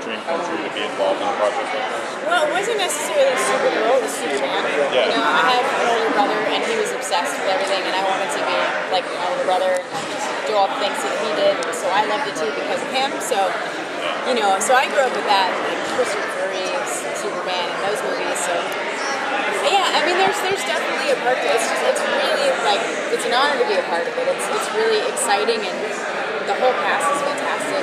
dream come true to be involved in a project like this? Well, it wasn't necessarily Supergirl, it was Superman. Yeah. You know, I have an older brother, and he was obsessed with everything, and I wanted to be like my older brother and do all the things that he did. So I loved it too because of him. So, you know, so I grew up with that, like Christopher Reeves, Superman, and those movies. So, yeah, I mean, there's definitely a part of it. It's really like it's an honor to be a part of it. It's really exciting, and the whole cast is fantastic.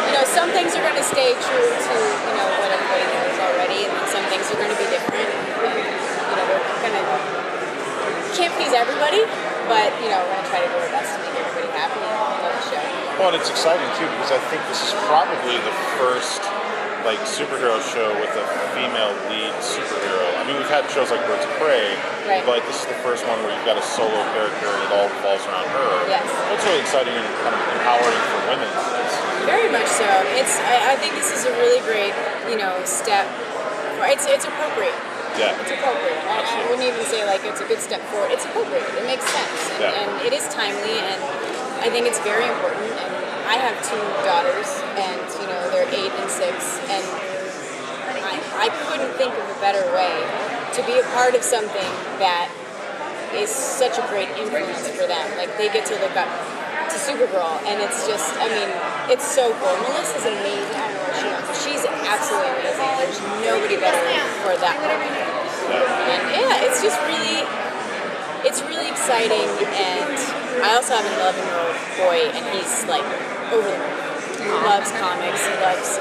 You know, some things are going to stay true to, you know, what everybody knows already, and then some things are going to be different. You know, we're going to can't please everybody, but, you know, we're going to try to do our best to make everybody happy and love the show. Well, and it's exciting, too, because I think this is probably the first, like, superhero show with a female lead superhero. I mean, we've had shows like Birds of Prey, right, but this is the first one where you've got a solo character and it all revolves around her. Yes. It's really exciting and kind of empowering for women. Very much so. I think this is a really great, you know, step. It's appropriate. Yeah. It's appropriate. I wouldn't even say like it's a good step forward. It's appropriate. It makes sense. And it is timely, and I think it's very important. And I have two daughters, and, you know, they're 8 and 6, and I couldn't think of a better way to be a part of something that is such a great influence for them. Like, they get to look up to Supergirl, and it's just, I mean, it's so cool. Melissa's amazing. I don't know what she knows. She's absolutely amazing. There's nobody better for that moment. And yeah, it's just really, it's really exciting. And I also have an 11-year-old boy, and he's like over the moon. He loves comics. He loves.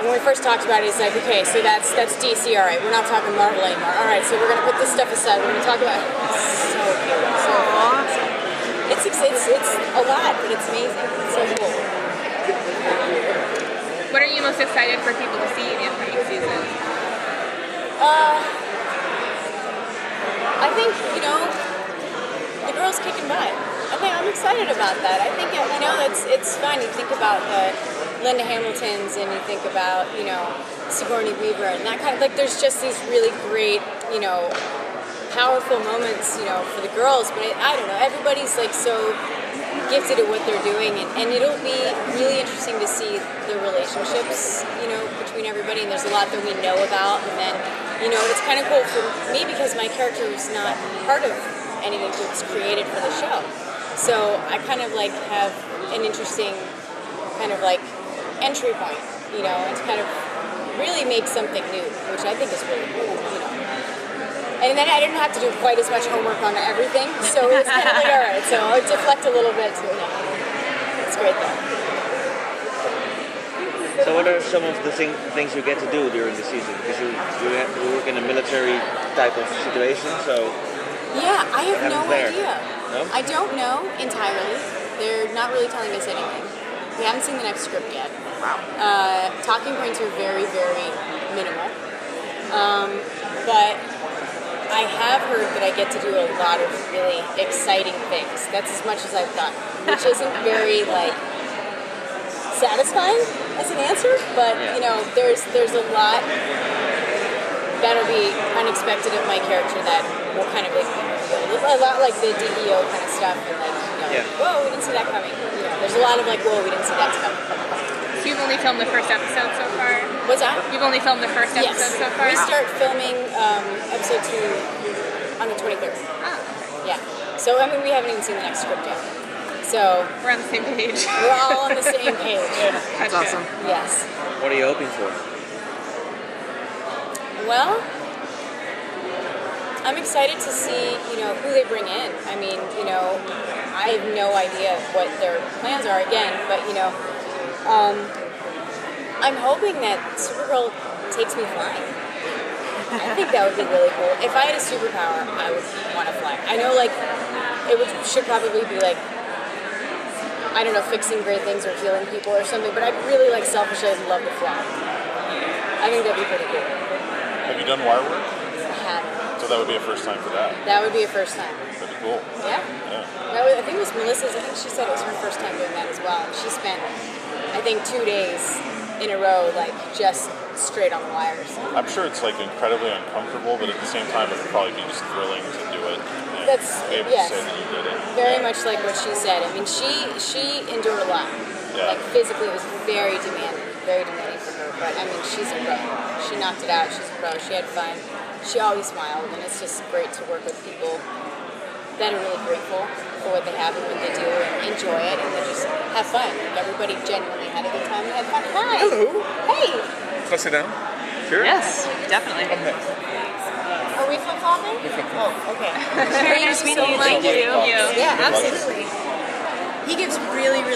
When we first talked about it, he's like, okay, so that's DC. All right, we're not talking Marvel anymore. All right, so we're gonna put this stuff aside. We're gonna talk about. It's so cute. So awesome. It's a lot, but it's amazing. It's so cool. What are you most excited for people to see in the upcoming season? I think, you know, the girl's kicking butt. I'm excited about that. I think, you know, it's fun. You think about the Linda Hamiltons, and you think about, you know, Sigourney Weaver, and that kind of, like, there's just these really great, you know, powerful moments, you know, for the girls, but I don't know, everybody's like so gifted at what they're doing, and it'll be really interesting to see the relationships, you know, between everybody, and there's a lot that we know about, and then, you know, it's kind of cool for me because my character was not part of anything that was created for the show, so I kind of like have an interesting kind of like entry point, you know, and to kind of really make something new, which I think is really cool, you know. And then I didn't have to do quite as much homework on everything, so it was kind of like, all right, so I'll deflect a little bit too. It's great though. So what are some of the things you get to do during the season? Because you work in a military type of situation, so... Yeah, I have no idea. No? I don't know entirely. They're not really telling us anything. We haven't seen the next script yet. Wow. Talking points are very, very minimal. But I have heard that I get to do a lot of really exciting things. That's as much as I've done, which isn't very, like, satisfying as an answer, but, you know, there's a lot that'll be unexpected of my character that will kind of, like, a lot like the DEO kind of stuff, and, like, you know, whoa, we didn't see that coming. You know, there's a lot of, like, whoa, we didn't see that coming. So you've only filmed the first episode so far? What's that? You've only filmed the first episode so far? We start filming episode 2 on the 23rd. Oh, okay. Yeah. So, I mean, we haven't even seen the next script yet. So... We're on the same page. We're all on the same page. That's awesome. Yes. What are you hoping for? Well, I'm excited to see, you know, who they bring in. I mean, you know, I have no idea what their plans are again, but, you know, I'm hoping that Supergirl takes me flying. I think that would be really cool. If I had a superpower, I would want to fly. I know, like, should probably be, like, I don't know, fixing great things or healing people or something, but I really, like, selfishly love to fly. I think that'd be pretty cool. Have you done wire work? I haven't. So that would be a first time for that. That would be a first time. That'd be cool. Yeah? Yeah. I think it was Melissa's. I think she said it was her first time doing that as well. And she spent, I think, 2 days in a row, like, just straight on the wires. I'm sure it's, like, incredibly uncomfortable, but at the same time, it would probably be just thrilling to do it. That's, be able yes. to say that you did it. Very much like what she said. I mean, she endured a lot. Yeah. Like, physically, it was very demanding. very demanding for her. But I mean, she's a pro. She knocked it out. She's a pro. She had fun. She always smiled, and it's just great to work with people that are really grateful for what they have and what they do, and enjoy it, and they just have fun. Everybody genuinely had a good time and had fun. Hi. Hello. Hey. Can I sit down? Sure. Yes, definitely. I'm next. Are we flip-flopping? Oh, okay. Very nice meeting you. Thank you. Yeah, absolutely. He gives really, really